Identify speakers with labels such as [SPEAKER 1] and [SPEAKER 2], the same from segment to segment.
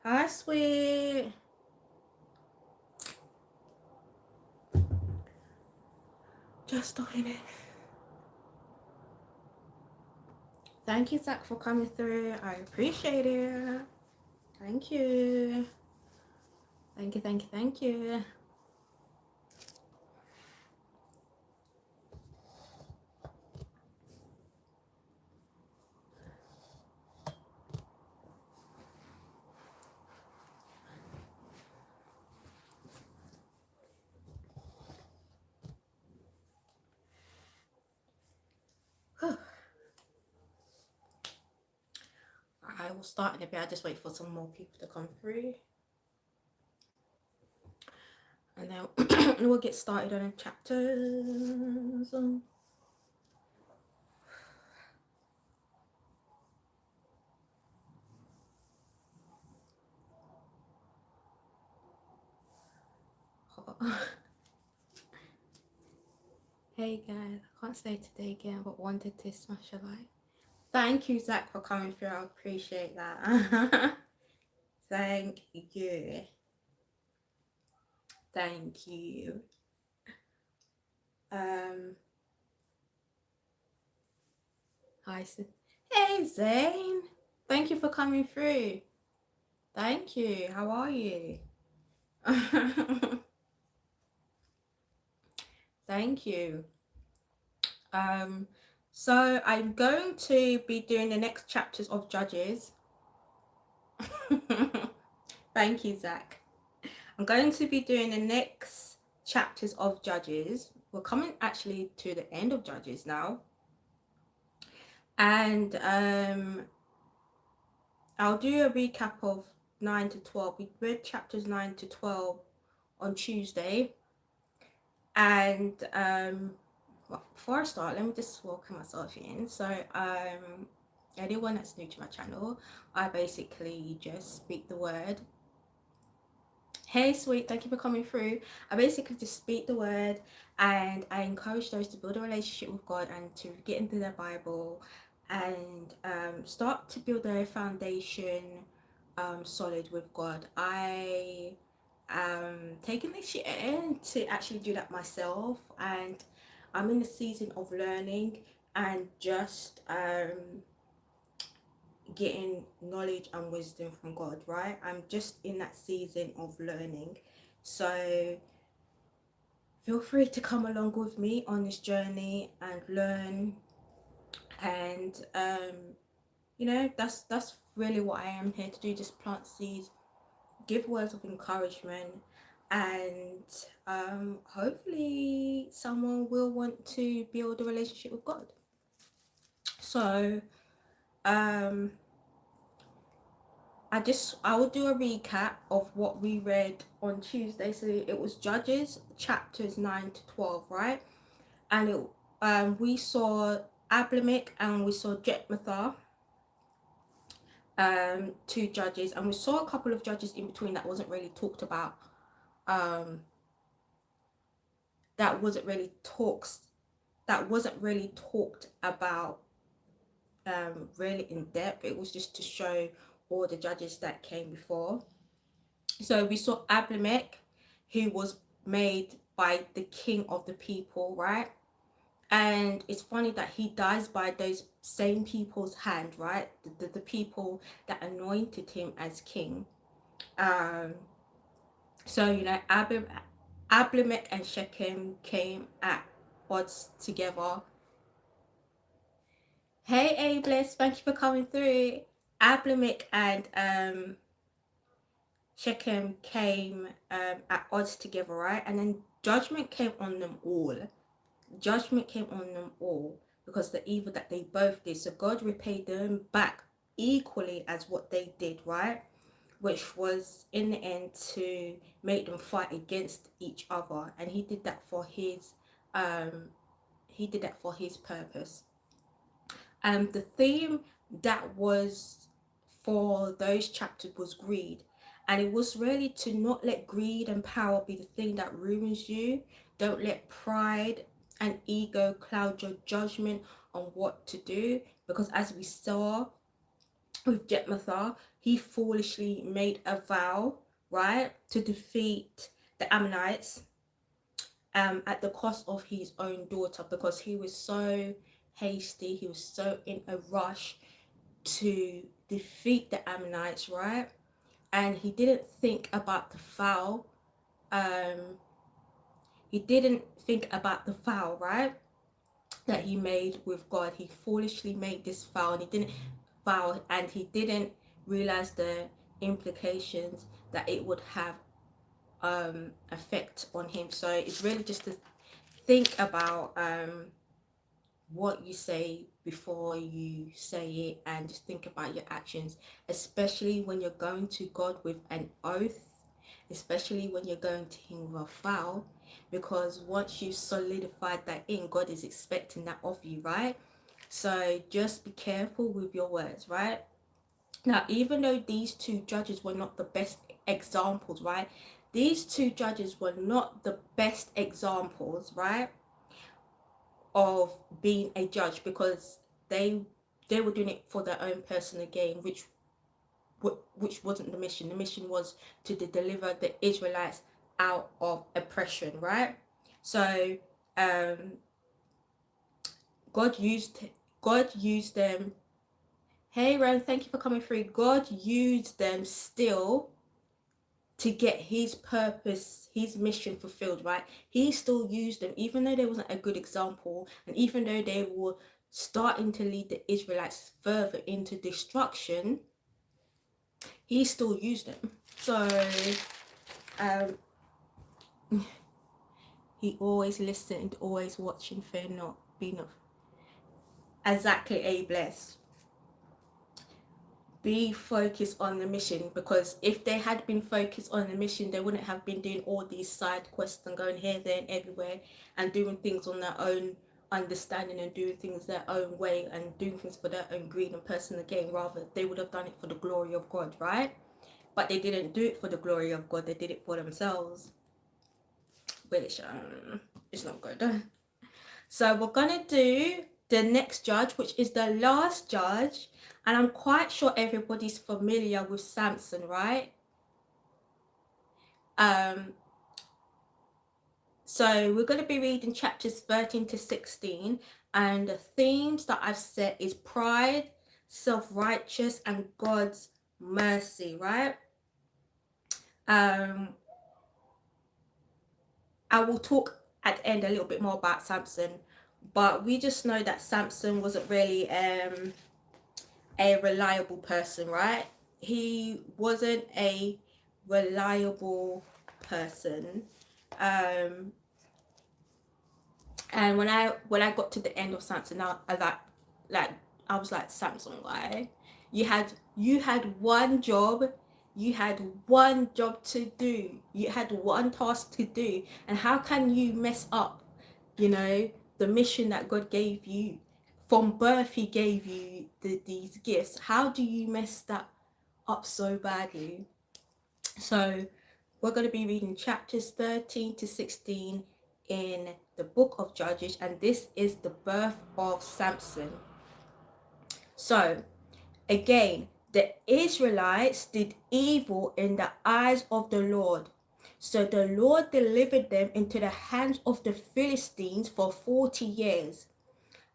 [SPEAKER 1] Hi, sweet. Just doing it. Thank you, Zach, for coming through. I appreciate it. Thank you. Thank you, thank you, thank you. I will start in a bit. I just wait for some more people to come through. And then we'll get started on the chapters. Hey guys, I can't say today again, but wanted to smash a like. Thank you, Zach, for coming through. I appreciate that. Thank you. Thank you. Hi, hey Zane. Thank you for coming through. Thank you. How are you? Thank you. So I'm going to be doing the next chapters of Judges. Thank you, Zach. I'm going to be doing the next chapters of Judges. We're coming actually to the end of Judges now. And I'll do a recap of 9 to 12. We read chapters 9 to 12 on Tuesday. And well, before I start, let me just welcome myself in. So anyone that's new to my channel, I basically just speak the word. Hey sweet, thank you for coming through. I basically just speak the word, and I encourage those to build a relationship with God and to get into their Bible and start to build their foundation solid with God. I am taking this year to actually do that myself, and I'm in the season of learning and just getting knowledge and wisdom from God, right? I'm just in that season of learning. So feel free to come along with me on this journey and learn. And you know, that's really what I am here to do, just plant seeds, give words of encouragement, and hopefully someone will want to build a relationship with God. So I will do a recap of what we read on Tuesday. So it was Judges chapters 9 to 12, right? And we saw Abimelech and we saw Jephthah, two judges, and we saw a couple of judges in between that wasn't really talked about. That wasn't really talked about really in depth. It was just to show all the judges that came before. So we saw Abimelech, who was made by the king of the people, right? And it's funny that he dies by those same people's hand, right? The people that anointed him as king. So, you know, Abimelech and Shechem came at odds together. Hey, Ablis, thank you for coming through. Abimelech and Shechem came at odds together, right? And then judgment came on them all. Judgment came on them all because the evil that they both did. So God repaid them back equally as what they did, right? Which was in the end to make them fight against each other. And he did that for his purpose. The theme that was for those chapters was greed. And it was really to not let greed and power be the thing that ruins you. Don't let pride and ego cloud your judgment on what to do. Because as we saw, with Jephthah, he foolishly made a vow, right, to defeat the Ammonites at the cost of his own daughter, because he was so hasty, he was so in a rush to defeat the Ammonites, right? And he didn't think about the vow. He didn't think about the vow, right, that he made with God. He foolishly made this vow, and he didn't realize the implications that it would have effect on him. So it's really just to think about what you say before you say it, and just think about your actions, especially when you're going to God with an oath, especially when you're going to him with a vow, because once you solidified that in, God is expecting that of you, right? So just be careful with your words, right? Now, even though these two judges were not the best examples, right? These two judges were not the best examples, right, of being a judge, because they were doing it for their own personal gain, which wasn't the mission. The mission was to deliver the Israelites out of oppression, right? So God used them. Hey Ron, thank you for coming through. God used them still to get his purpose, his mission fulfilled, right? He still used them, even though they wasn't a good example, and even though they were starting to lead the Israelites further into destruction, he still used them. So he always listened, always watching, fear not, be not. Exactly, a blessed. Be focused on the mission, because if they had been focused on the mission, they wouldn't have been doing all these side quests and going here, there, and everywhere, and doing things on their own understanding, and doing things their own way, and doing things for their own greed and personal gain. Rather, they would have done it for the glory of God, right? But they didn't do it for the glory of God, they did it for themselves, which is not good. So we're gonna do the next judge, which is the last judge, and I'm quite sure everybody's familiar with Samson, right? So we're going to be reading chapters 13 to 16, and the themes that I've set is pride, self-righteous, and God's mercy, right? I will talk at the end a little bit more about Samson, but we just know that Samson wasn't really a reliable person, right? He wasn't a reliable person. And when I got to the end of Samson, I was like, Samson, why? You had one job, you had one job to do, you had one task to do, and how can you mess up, the mission that God gave you? From birth, he gave you these gifts. How do you mess that up so badly? So we're going to be reading chapters 13 to 16 in the book of Judges, and this is the birth of Samson. So again, the Israelites did evil in the eyes of the Lord. So the Lord delivered them into the hands of the Philistines for 40 years.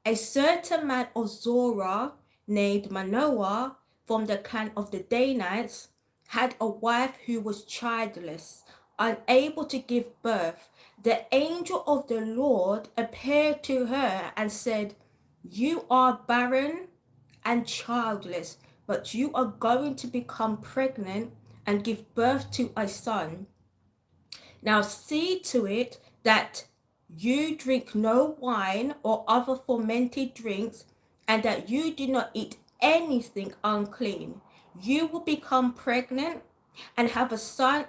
[SPEAKER 1] A certain man of Zorah named Manoah from the clan of the Danites had a wife who was childless, unable to give birth. The angel of the Lord appeared to her and said, "You are barren and childless, but you are going to become pregnant and give birth to a son. Now see to it that you drink no wine or other fermented drinks, and that you do not eat anything unclean. You will become pregnant and have a son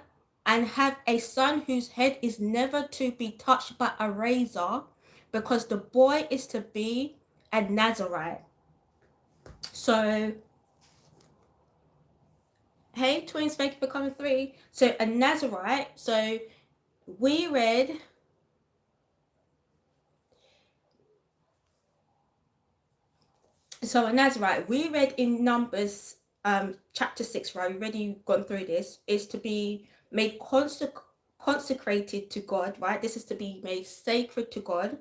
[SPEAKER 1] whose head is never to be touched by a razor, because the boy is to be a Nazarite." So, hey twins, thank you for coming through. So a Nazarite, so we read a Nazarite, we read in Numbers chapter 6, right? We've already gone through this, is to be made consecrated to God, right? This is to be made sacred to God.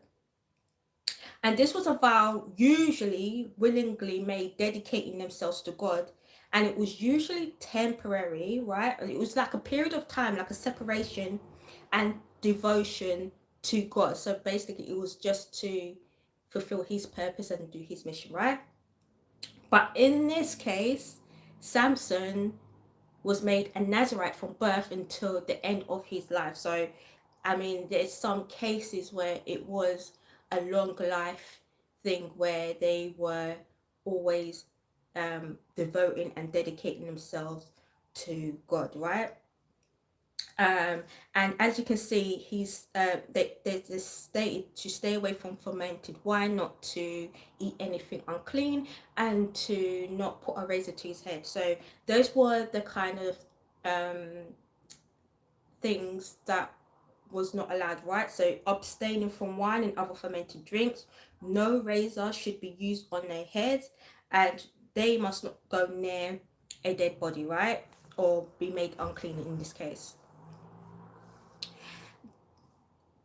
[SPEAKER 1] And this was a vow usually willingly made, dedicating themselves to God. And it was usually temporary, right? It was like a period of time, like a separation and devotion to God. So basically, it was just to fulfill his purpose and do his mission, right? But in this case, Samson was made a Nazarite from birth until the end of his life. So, I mean, there's some cases where it was a long life thing where they were always devoting and dedicating themselves to God, right? Um, and as you can see, there's this stated to stay away from fermented wine, not to eat anything unclean, and to not put a razor to his head. So those were the kind of things that was not allowed, right? So abstaining from wine and other fermented drinks, no razor should be used on their heads, and they must not go near a dead body, right? Or be made unclean in this case.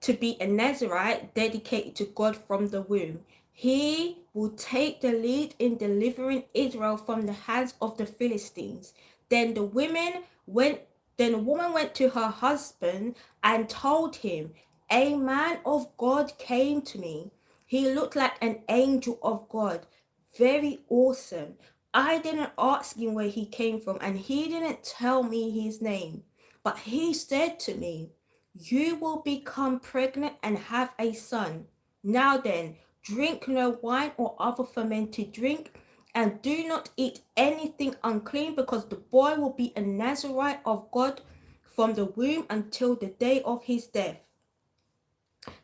[SPEAKER 1] To be a Nazarite dedicated to God from the womb. He will take the lead in delivering Israel from the hands of the Philistines. Then the woman went to her husband and told him, "A man of God came to me. He looked like an angel of God, very awesome. I didn't ask him where he came from, and he didn't tell me his name. But he said to me, 'You will become pregnant and have a son. Now then, drink no wine or other fermented drink, and do not eat anything unclean, because the boy will be a Nazarite of God from the womb until the day of his death.'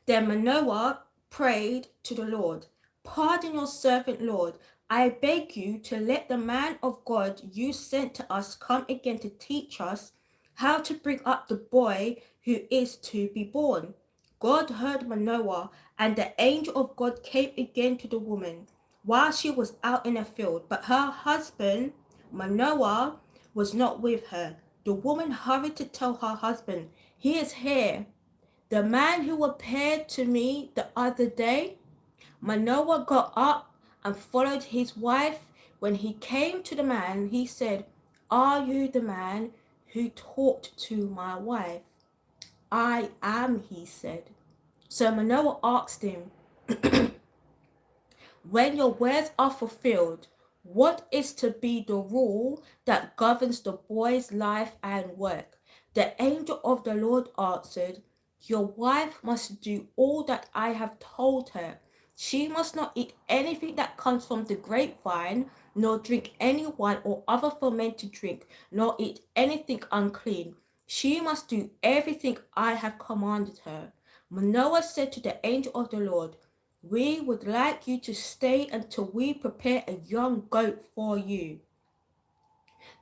[SPEAKER 1] Then Manoah prayed to the Lord, 'Pardon your servant, Lord. I beg you to let the man of God you sent to us come again to teach us how to bring up the boy who is to be born.' God heard Manoah, and the angel of God came again to the woman while she was out in a field. But her husband, Manoah, was not with her. The woman hurried to tell her husband, 'He is here, the man who appeared to me the other day.' Manoah got up and followed his wife. When he came to the man, he said, 'Are you the man who talked to my wife?' 'I am,' he said. So Manoah asked him, 'When your words are fulfilled, what is to be the rule that governs the boy's life and work?' The angel of the Lord answered, 'Your wife must do all that I have told her. She must not eat anything that comes from the grapevine, nor drink any wine or other fermented drink, nor eat anything unclean. She must do everything I have commanded her.' Manoah said to the angel of the Lord, 'We would like you to stay until we prepare a young goat for you.'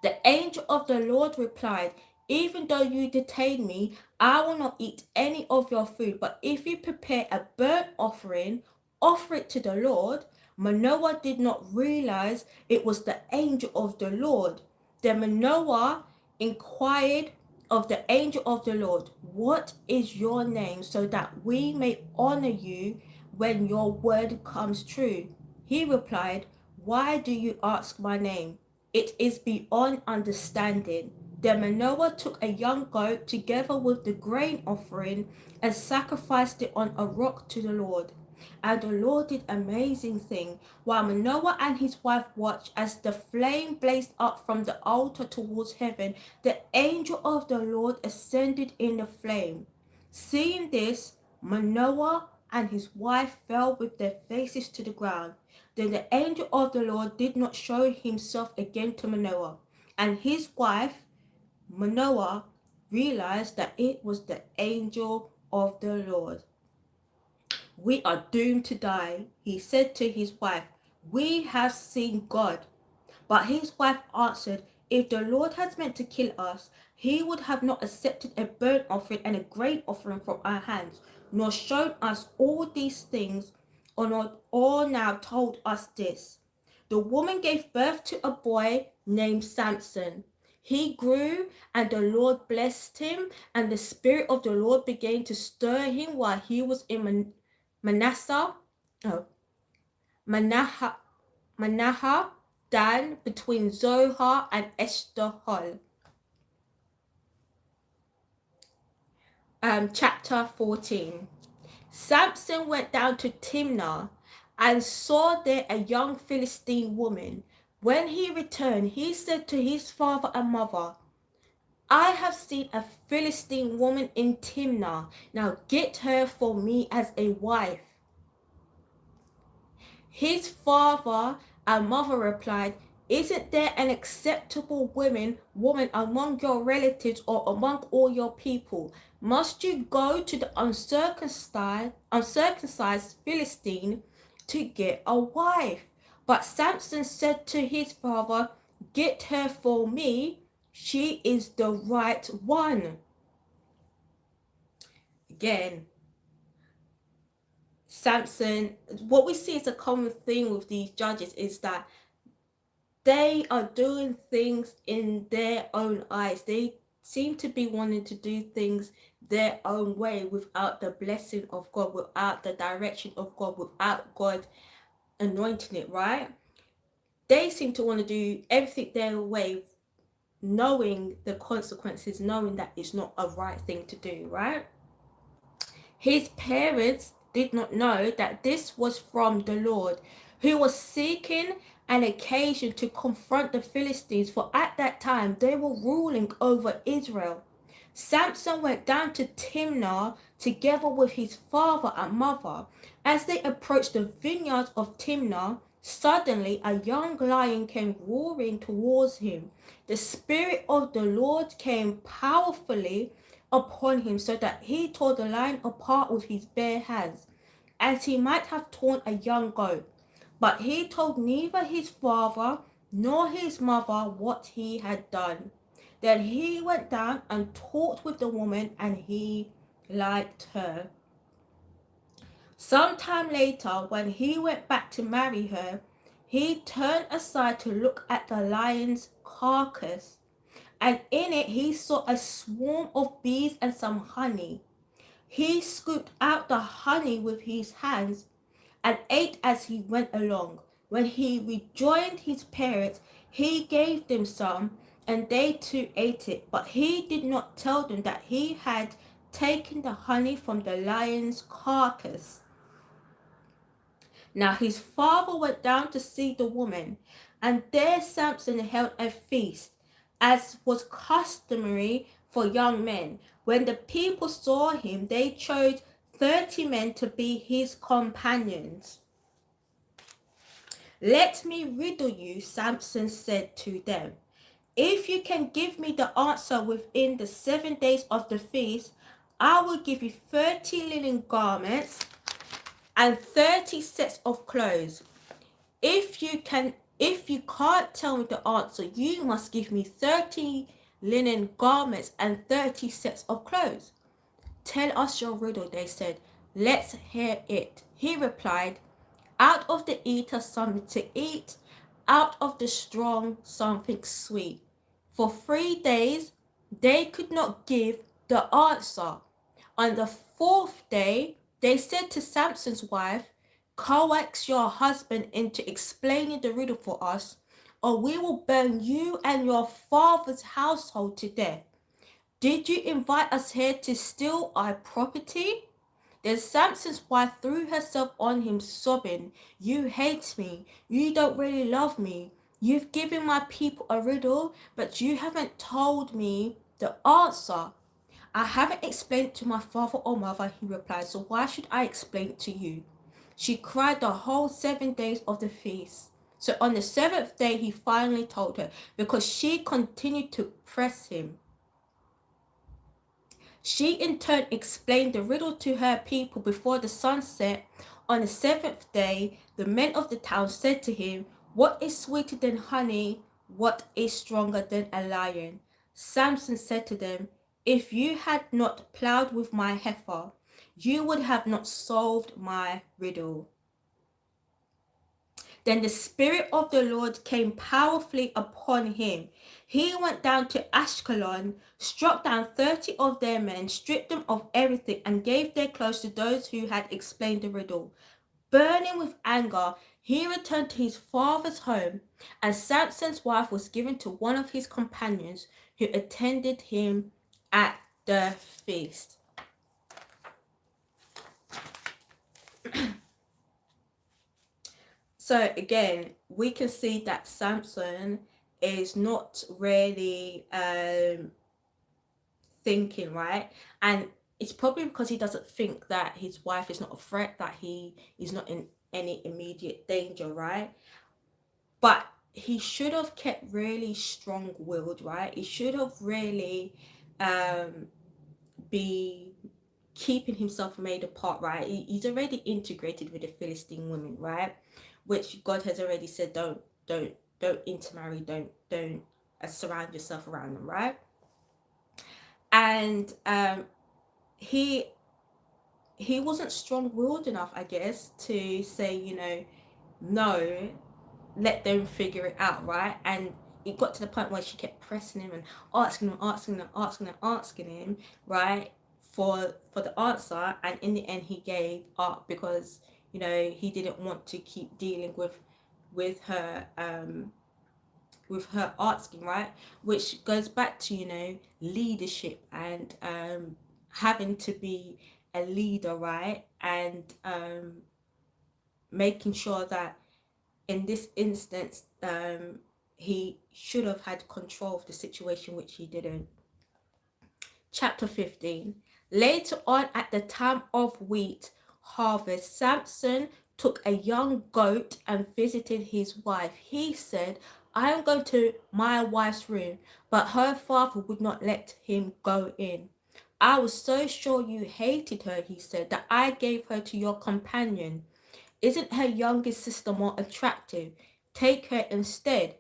[SPEAKER 1] The angel of the Lord replied, 'Even though you detain me, I will not eat any of your food. But if you prepare a burnt offering, offer it to the Lord.' Manoah did not realize it was the angel of the Lord. Then Manoah inquired of the angel of the Lord, 'What is your name, so that we may honor you when your word comes true?' He replied, 'Why do you ask my name? It is beyond understanding.' Then Manoah took a young goat together with the grain offering and sacrificed it on a rock to the Lord. And the Lord did an amazing thing. While Manoah and his wife watched as the flame blazed up from the altar towards heaven, the angel of the Lord ascended in the flame. Seeing this, Manoah and his wife fell with their faces to the ground. Then the angel of the Lord did not show himself again to Manoah, and his wife, Manoah, realized that it was the angel of the Lord. 'We are doomed to die,' he said to his wife. 'We have seen God.' But his wife answered, 'If the Lord has meant to kill us, he would have not accepted a burnt offering and a grain offering from our hands, nor shown us all these things, or now told us this.' The woman gave birth to a boy named Samson. He grew, and the Lord blessed him, and the Spirit of the Lord began to stir him while he was in Manasseh, oh, Manasseh, Dan, between Zohar and Eshtaol. Chapter 14. Samson went down to Timnah and saw there a young Philistine woman. When he returned, he said to his father and mother, I have seen a Philistine woman in Timnah. Now get her for me as a wife. His father and mother replied, isn't there an acceptable woman among your relatives or among all your people? Must you go to the uncircumcised Philistine to get a wife? But Samson said to his father, get her for me. She is the right one. Again, Samson, what we see as a common thing with these judges is that they are doing things in their own eyes. They seem to be wanting to do things their own way without the blessing of God, without the direction of God, without God anointing it, right? They seem to want to do everything their way, knowing the consequences, knowing that it's not a right thing to do, right? His parents did not know that this was from the Lord, who was seeking an occasion to confront the Philistines, for at that time they were ruling over Israel. Samson went down to Timnah together with his father and mother. As they approached the vineyards of Timnah, suddenly a young lion came roaring towards him. The Spirit of the Lord came powerfully upon him, so that he tore the lion apart with his bare hands, as he might have torn a young goat. But he told neither his father nor his mother what he had done. Then he went down and talked with the woman, and he liked her. Sometime later, when he went back to marry her, he turned aside to look at the lion's carcass, and in it he saw a swarm of bees and some honey. He scooped out the honey with his hands and ate as he went along. When he rejoined his parents, he gave them some, and they too ate it. But he did not tell them that he had taken the honey from the lion's carcass. Now his father went down to see the woman, and there Samson held a feast, as was customary for young men. When the people saw him, they chose 30 men to be his companions. Let me riddle you, Samson said to them. If you can give me the answer within the 7 days of the feast, I will give you 30 linen garments and 30 sets of clothes. If you can't tell me the answer, you must give me 30 linen garments and 30 sets of clothes. Tell us your riddle, they said. Let's hear it. He replied, out of the eater something to eat, out of the strong something sweet. For 3 days they could not give the answer. On the 4th day, they said to Samson's wife, coax your husband into explaining the riddle for us, or we will burn you and your father's household to death. Did you invite us here to steal our property? Then Samson's wife threw herself on him, sobbing, you hate me. You don't really love me. You've given my people a riddle, but you haven't told me the answer. I haven't explained it to my father or mother, he replied, so why should I explain it to you? She cried the whole 7 days of the feast. So on the 7th day, he finally told her, because she continued to press him. She in turn explained the riddle to her people before the sun set. On the 7th day, the men of the town said to him, what is sweeter than honey? What is stronger than a lion? Samson said to them, if you had not plowed with my heifer, you would have not solved my riddle. Then the Spirit of the Lord came powerfully upon him. He went down to Ashkelon, struck down 30 of their men, stripped them of everything, and gave their clothes to those who had explained the riddle. Burning with anger, he returned to his father's home, and Samson's wife was given to one of his companions who attended him at the feast. So again, we can see that Samson is not really thinking, right? And it's probably because he doesn't think that his wife is not a threat, that he is not in any immediate danger, right? But he should have kept really strong-willed, right? He should have really be keeping himself made apart, right? He's already integrated with the Philistine women, right? Which God has already said, don't intermarry, don't surround yourself around them, right? And he wasn't strong-willed enough, I guess, to say, no, let them figure it out, right? And it got to the point where she kept pressing him and asking him, right, for the answer. And in the end, he gave up because he didn't want to keep dealing with her asking, right? Which goes back to leadership and having to be a leader, right? And making sure that in this instance he should have had control of the situation, which he didn't. Chapter 15. Later on, at the time of wheat harvest, Samson took a young goat and visited his wife. He said, I am going to my wife's room, but her father would not let him go in. I was so sure you hated her, he said, that I gave her to your companion. Isn't her youngest sister more attractive? Take her instead.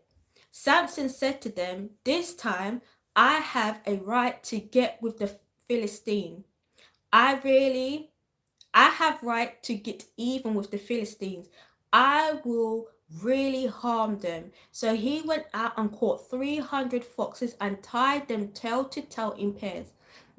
[SPEAKER 1] Samson said to them, this time I have a right to get with the Philistine. I have right to get even with the Philistines. I will really harm them. So he went out and caught 300 foxes and tied them tail to tail in pairs.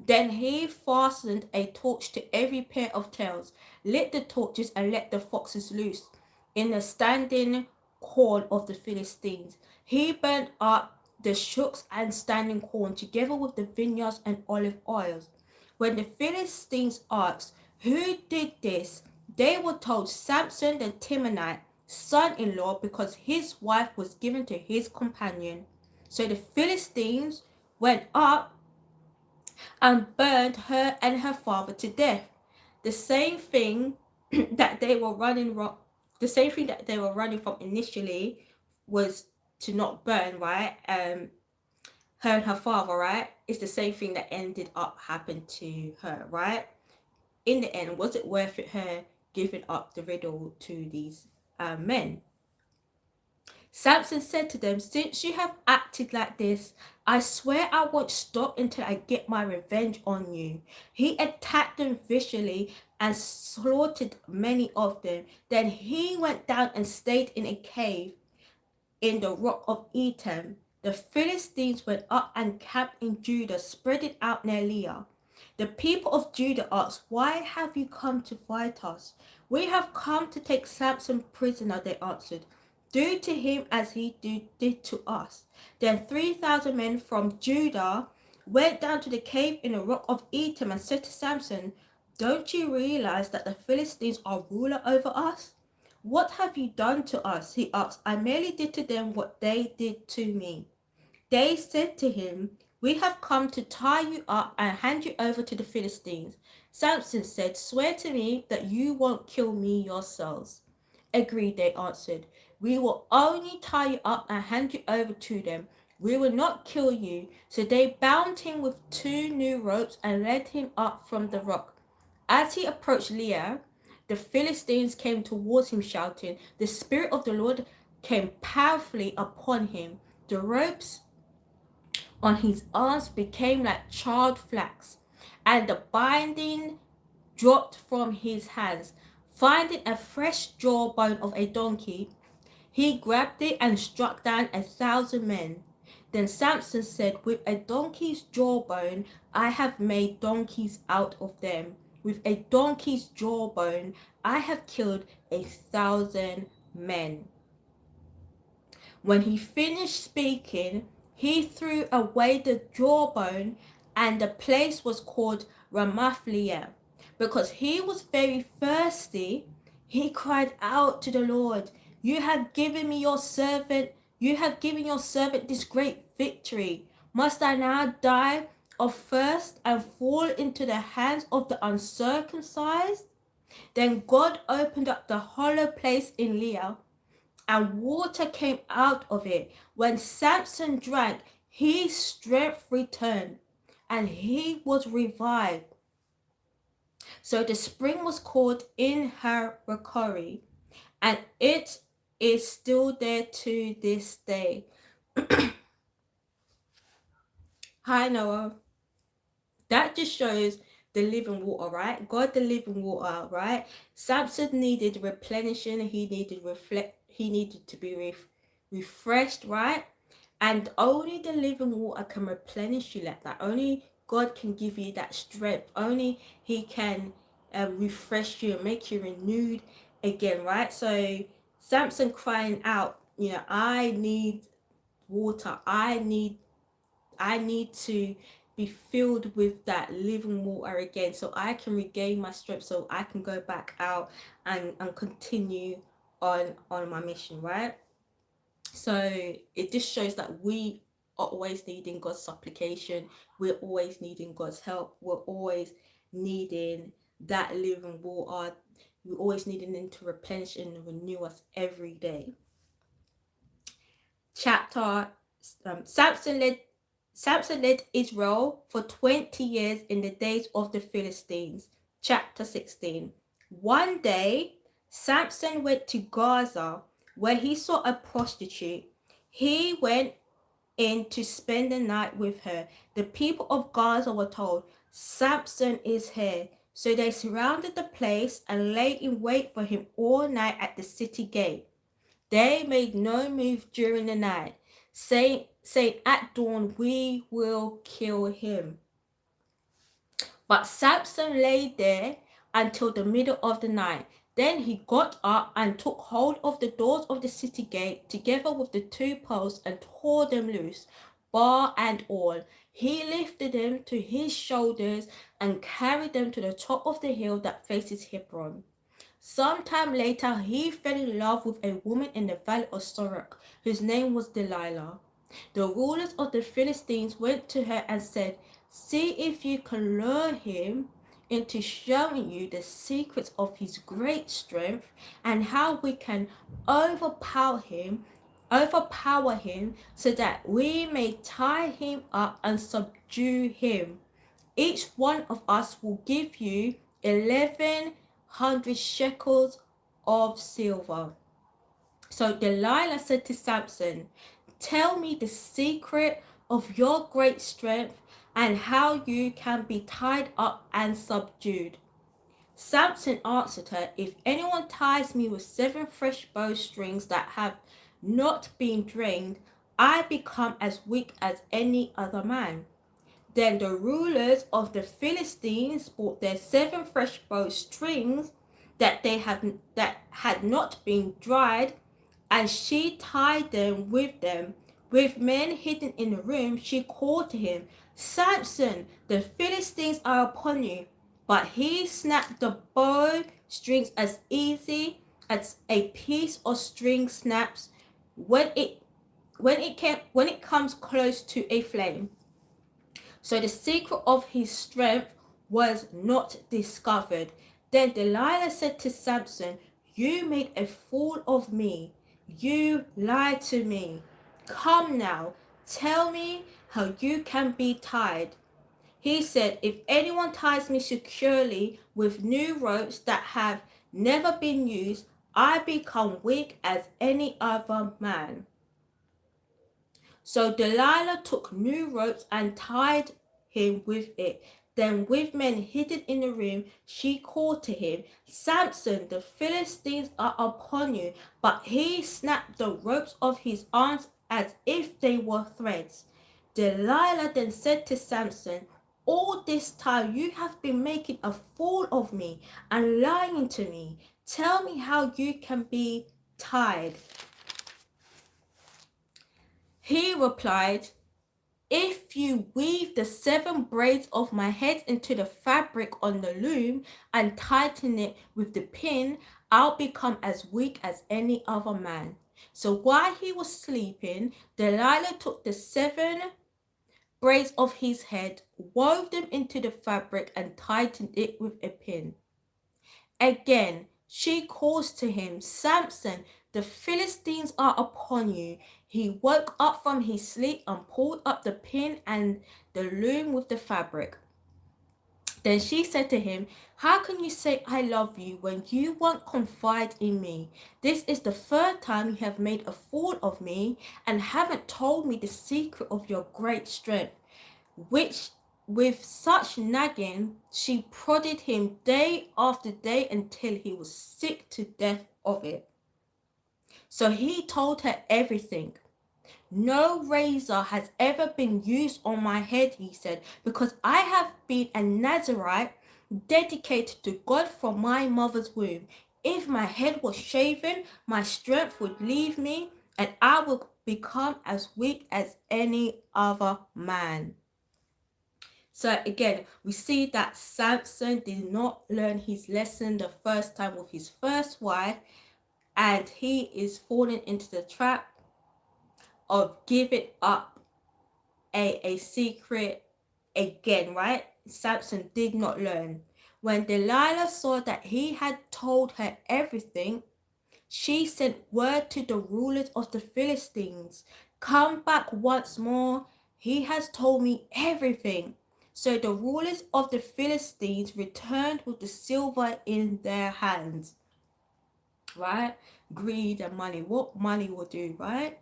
[SPEAKER 1] Then he fastened a torch to every pair of tails, lit the torches, and let the foxes loose in the standing corn of the Philistines. He burnt up the shooks and standing corn together with the vineyards and olive oils. When the Philistines asked, who did this? They were told, Samson the Timnite, son-in-law, because his wife was given to his companion. So the Philistines went up and burned her and her father to death. The same thing that they were running from initially was to not burn, right? Her and her father, right? It's the same thing that ended up happening to her, right? In the end, was it worth it, her giving up the riddle to these men? Samson said to them, since you have acted like this, I swear I won't stop until I get my revenge on you. He attacked them viciously and slaughtered many of them. Then he went down and stayed in a cave in the rock of Etam. The Philistines went up and camped in Judah, spreading out near Leah. The people of Judah asked, why have you come to fight us? We have come to take Samson prisoner, they answered. Do to him as he did to us. Then 3,000 men from Judah went down to the cave in the rock of Etam and said to Samson, don't you realize that the Philistines are ruler over us? What have you done to us? He asked. I merely did to them what they did to me. They said to him, we have come to tie you up and hand you over to the Philistines. Samson said, swear to me that you won't kill me yourselves. Agreed, they answered. We will only tie you up and hand you over to them. We will not kill you. So they bound him with 2 new ropes and led him up from the rock. As he approached Leah, the Philistines came towards him shouting. The Spirit of the Lord came powerfully upon him. The ropes on his arms became like charred flax, and the binding dropped from his hands. Finding a fresh jawbone of a donkey, He grabbed it and struck down 1,000 men. Then Samson said, with a donkey's jawbone, I have made donkeys out of them. With a donkey's jawbone, I have killed 1,000 men. When he finished speaking, he threw away the jawbone, and the place was called Ramathleah. Because he was very thirsty, he cried out to the Lord, you have given your servant this great victory. Must I now die of thirst and fall into the hands of the uncircumcised? Then God opened up the hollow place in Leah, and water came out of it. When Samson drank, his strength returned, and he was revived. So the spring was called En Hakkore, and it is still there to this day. Hi, Noah. That just shows the living water, right? God, the living water, right? Samson needed replenishing. He needed to be refreshed, right? And only the living water can replenish you like that. Only God can give you that strength. Only He can refresh you and make you renewed again, right? So Samson crying out, I need water. I need to be filled with that living water again, so I can regain my strength, so I can go back out and continue on my mission, right? So it just shows that we are always needing God's supplication. We're always needing God's help. We're always needing that living water. We're always needing Him to replenish and renew us every day. Samson led Israel for 20 years in the days of the Philistines. Chapter 16. One day, Samson went to Gaza, where he saw a prostitute. He went in to spend the night with her. The people of Gaza were told, Samson is here. So they surrounded the place and lay in wait for him all night at the city gate. They made no move during the night, saying at dawn, we will kill him. But Samson lay there until the middle of the night. Then he got up and took hold of the doors of the city gate together with the 2 posts and tore them loose, bar and all. He lifted them to his shoulders and carried them to the top of the hill that faces Hebron. Sometime later, he fell in love with a woman in the valley of Sorek, whose name was Delilah. The rulers of the Philistines went to her and said, see if you can lure him into showing you the secrets of his great strength and how we can overpower him so that we may tie him up and subdue him. Each one of us will give you 1,100 shekels of silver. So Delilah said to Samson, tell me the secret of your great strength and how you can be tied up and subdued. Samson answered her, if anyone ties me with 7 fresh bowstrings that have not been drained, I become as weak as any other man. Then the rulers of the Philistines brought their 7 fresh bowstrings that had not been dried, and she tied them. With men hidden in the room, she called to him, Samson, the Philistines are upon you. But he snapped the bowstrings as easy as a piece of string snaps when it comes close to a flame. So the secret of his strength was not discovered. Then Delilah said to Samson, you made a fool of me. You lied to me. Come now, tell me how you can be tied. He said, if anyone ties me securely with new ropes that have never been used, I become weak as any other man. So Delilah took new ropes and tied him with it. Then with men hidden in the room, she called to him, Samson, the Philistines are upon you. But he snapped the ropes of his arms as if they were threads. Delilah then said to Samson, all this time you have been making a fool of me and lying to me. Tell me how you can be tied. He replied, if you weave the 7 braids of my head into the fabric on the loom and tighten it with the pin, I'll become as weak as any other man. So while he was sleeping, Delilah took the 7 braids of his head, wove them into the fabric and tightened it with a pin. Again, she calls to him, Samson, the Philistines are upon you. He woke up from his sleep and pulled up the pin and the loom with the fabric. Then she said to him, how can you say I love you when you won't confide in me? This is the 3rd time you have made a fool of me and haven't told me the secret of your great strength. Which with such nagging, she prodded him day after day until he was sick to death of it. So he told her everything. No razor has ever been used on my head, he said, because I have been a Nazarite dedicated to God from my mother's womb. If my head was shaven, my strength would leave me and I would become as weak as any other man. So again, we see that Samson did not learn his lesson the first time with his first wife, and he is falling into the trap of giving up a secret again, right? Samson did not learn. When Delilah saw that he had told her everything, she sent word to the rulers of the Philistines, come back once more. He has told me everything. So the rulers of the Philistines returned with the silver in their hands. Right? Greed and money. What money will do, right?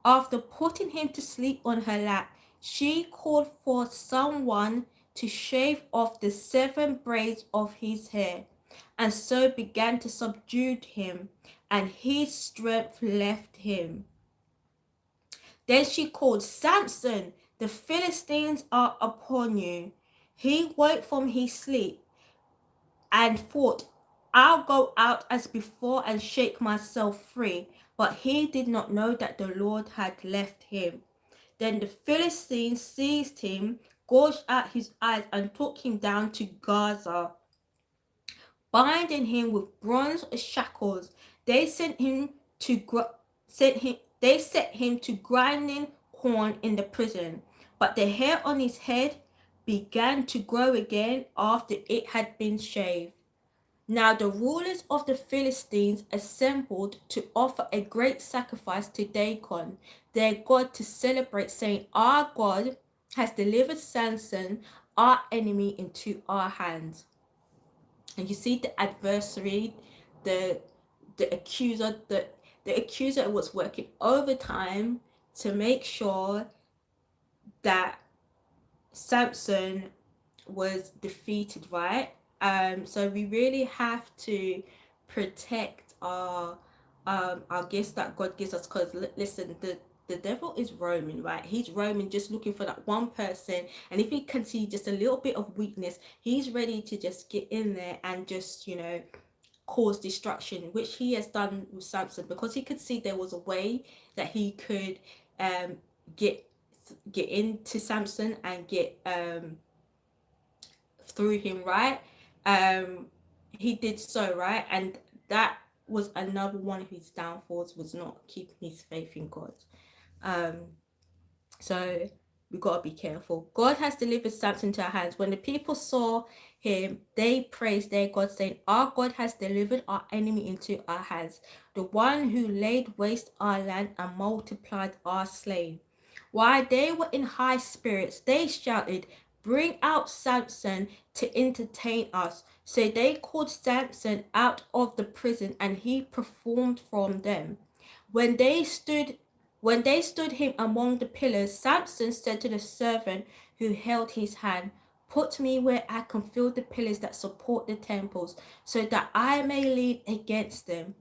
[SPEAKER 1] After putting him to sleep on her lap, she called for someone to shave off the 7 braids of his hair, and so began to subdue him, and his strength left him. Then she called, Samson, the Philistines are upon you. He woke from his sleep and thought, I'll go out as before and shake myself free. But he did not know that the Lord had left him. Then the Philistines seized him, gouged out his eyes, and took him down to Gaza, binding him with bronze shackles. They set him to grinding corn in the prison, but the hair on his head began to grow again after it had been shaved. Now the rulers of the Philistines assembled to offer a great sacrifice to Dagon, their god, to celebrate, saying, our God has delivered Samson, our enemy, into our hands. And you see the adversary, the accuser, the accuser was working overtime to make sure that Samson was defeated, right? So we really have to protect our gifts that God gives us, because listen, the devil is roaming, right? He's roaming, just looking for that one person, and if he can see just a little bit of weakness, he's ready to just get in there and just, you know, cause destruction, which he has done with Samson, because he could see there was a way that he could get into Samson and get through him, right? He did so, right? And that was another one of his downfalls, was not keeping his faith in God. So we got to be careful. God has delivered Samson to our hands. When the people saw him, they praised their God, saying, our God has delivered our enemy into our hands, the one who laid waste our land and multiplied our slain. While they were in high spirits, they shouted, bring out Samson to entertain us. So they called Samson out of the prison, and he performed from them. When they stood him among the pillars, Samson said to the servant who held his hand, Put me where I can feel the pillars that support the temples, so that I may lean against them.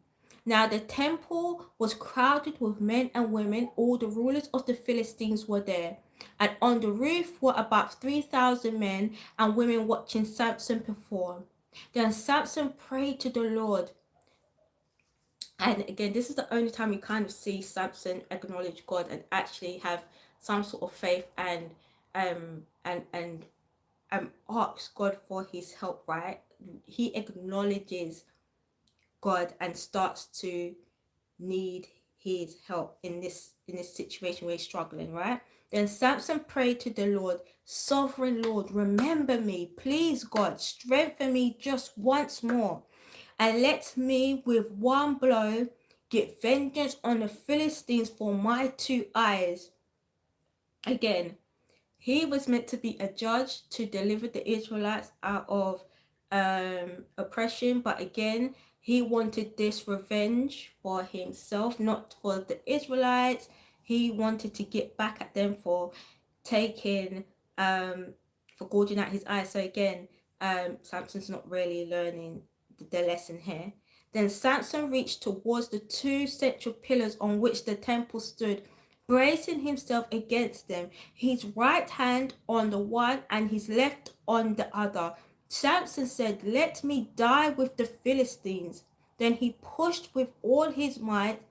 [SPEAKER 1] Now the temple was crowded with men and women. All the rulers of the Philistines were there. And on the roof were about 3,000 men and women watching Samson perform. Then Samson prayed to the Lord. And again, this is the only time we kind of see Samson acknowledge God and actually have some sort of faith and um and and ask God for his help, right? He acknowledges God and starts to need his help in this situation where he's struggling, right? Then Samson prayed to the Lord, Sovereign Lord, remember me, please God, strengthen me just once more, and let me with one blow get vengeance on the Philistines for my 2 eyes. Again, he was meant to be a judge to deliver the Israelites out of oppression, but again, he wanted this revenge for himself, not for the Israelites. He wanted to get back at them for taking, for gouging out his eyes. So again, Samson's not really learning the lesson here. Then Samson reached towards the 2 central pillars on which the temple stood, bracing himself against them, his right hand on the one and his left on the other. Samson said, Let me die with the Philistines. Then he pushed with all his might,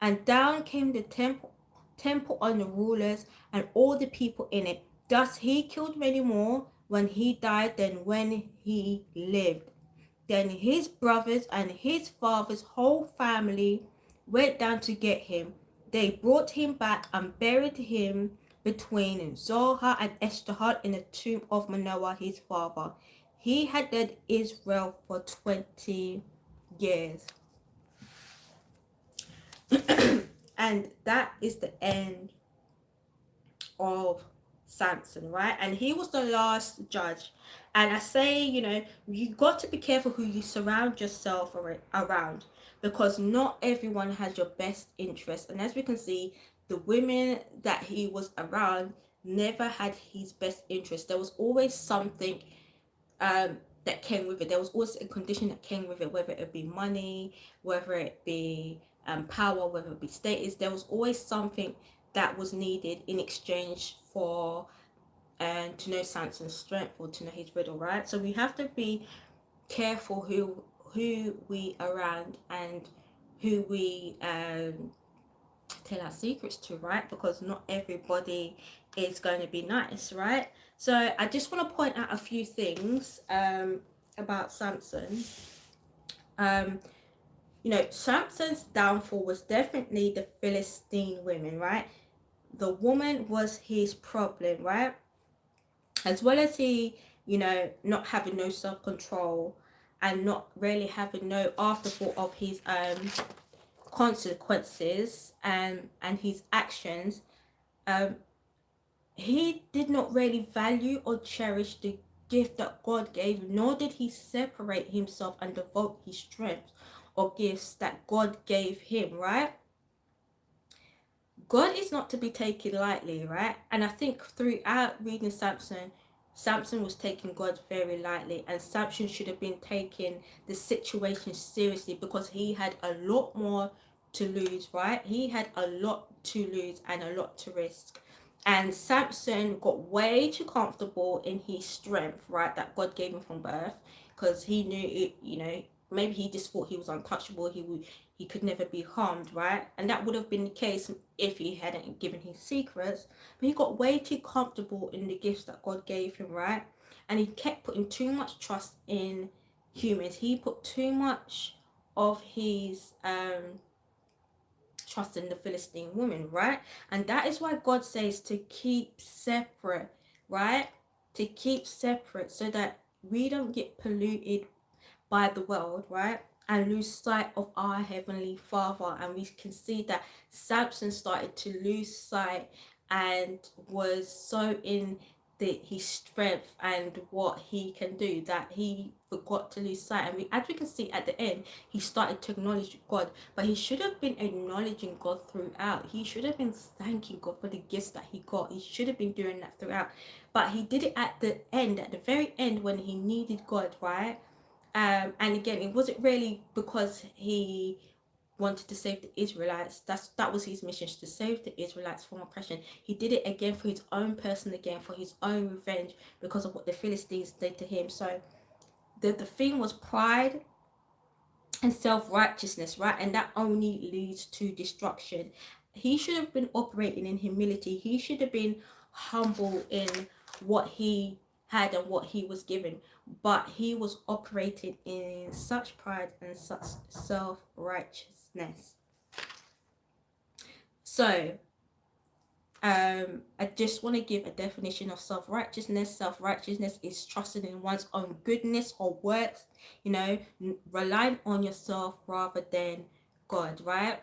[SPEAKER 1] and down came the temple on the rulers and all the people in it. Thus he killed many more when he died than when he lived. Then his brothers and his father's whole family went down to get him. They brought him back and buried him between Zohar and Eshtaol in the tomb of Manoah his father. He had led Israel for 20 years. And that is the end of Samson, right? And he was the last judge. And I say, you got to be careful who you surround yourself around, because not everyone has your best interest. And as we can see, the women that he was around never had his best interest. There was always something that came with it. There was always a condition that came with it, whether it be money, whether it be power, whether it be status. There was always something that was needed in exchange for to know Samson's strength or to know his riddle, right? So we have to be careful who we around and who we tell our secrets to, right? Because not everybody is going to be nice, right? So I just want to point out a few things about Samson. Samson's downfall was definitely the Philistine women, right? The woman was his problem, right? As well as he, not having no self-control and not really having no afterthought of his consequences and his actions, he did not really value or cherish the gift that God gave, nor did he separate himself and devote his strength or gifts that God gave him, right? God is not to be taken lightly, right? And I think throughout reading Samson was taking God very lightly, and Samson should have been taking the situation seriously, because he had a lot more to lose, right? He had a lot to lose and a lot to risk. And Samson got way too comfortable in his strength, right, that God gave him from birth, because he knew it, maybe he just thought he was untouchable, he could never be harmed, right? And that would have been the case if he hadn't given his secrets. But he got way too comfortable in the gifts that God gave him, right? And he kept putting too much trust in humans. He put too much of his trust in the Philistine woman, right? And that is why God says to keep separate, right? To keep separate, so that we don't get polluted by the world, right? And lose sight of our Heavenly Father. And we can see that Samson started to lose sight and was so in his strength and what he can do, that he forgot to lose sight. And as we can see at the end, he started to acknowledge God, but he should have been acknowledging God throughout. He should have been thanking God for the gifts that he got. He should have been doing that throughout, but he did it at the end, at the very end, when he needed God, right? And again, it wasn't really because he wanted to save the Israelites. That was his mission, to save the Israelites from oppression. He did it again for his own person, again for his own revenge, because of what the Philistines did to him. So the thing was pride and self-righteousness, right? And that only leads to destruction. He should have been operating in humility. He should have been humble in what he had and what he was given, but he was operating in such pride and such self-righteousness. So I just want to give a definition of self-righteousness. Self-righteousness is trusting in one's own goodness or works, relying on yourself rather than God, right?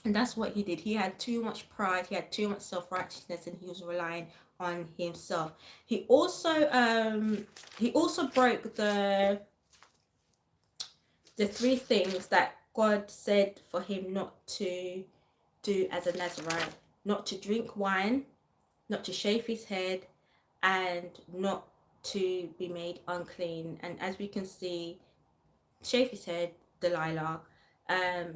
[SPEAKER 1] And that's what he did. He had too much pride, he had too much self-righteousness, and he was relying on himself. He also broke the three things that God said for him not to do as a Nazarite: not to drink wine, not to shave his head, and not to be made unclean. And as we can see, shave his head, Delilah.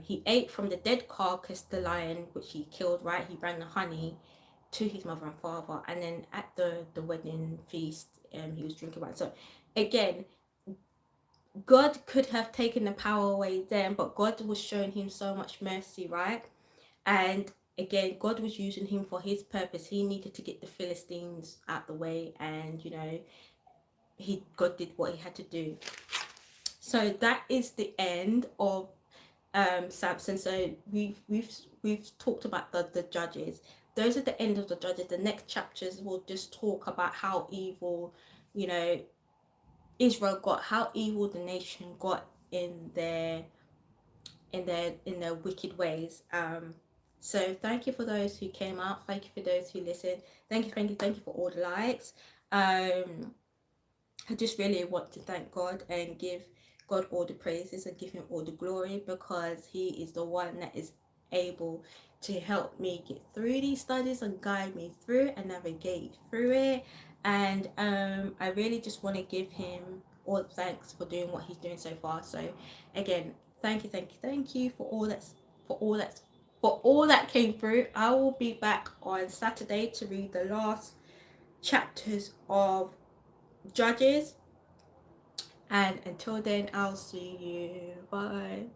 [SPEAKER 1] He ate from the dead carcass, the lion, which he killed, right? He brought the honey to his mother and father, and then at the wedding feast, he was drinking wine. So again, God could have taken the power away then, but God was showing him so much mercy, right? And again, God was using him for his purpose. He needed to get the Philistines out the way, and God did what he had to do. So that is the end of Samson. So we've talked about the judges. Those are the end of the judges. The next chapters will just talk about how evil, Israel got, how evil the nation got in their wicked ways. So thank you for those who came out. Thank you for those who listened. Thank you for all the likes. I just really want to thank God and give God all the praises and give him all the glory, because he is the one that is able to help me get through these studies and guide me through and navigate through it. And I really just want to give him all the thanks for doing what he's doing so far. So again, thank you for all that came through. I will be back on Saturday to read the last chapters of Judges, and until then, I'll see you. Bye.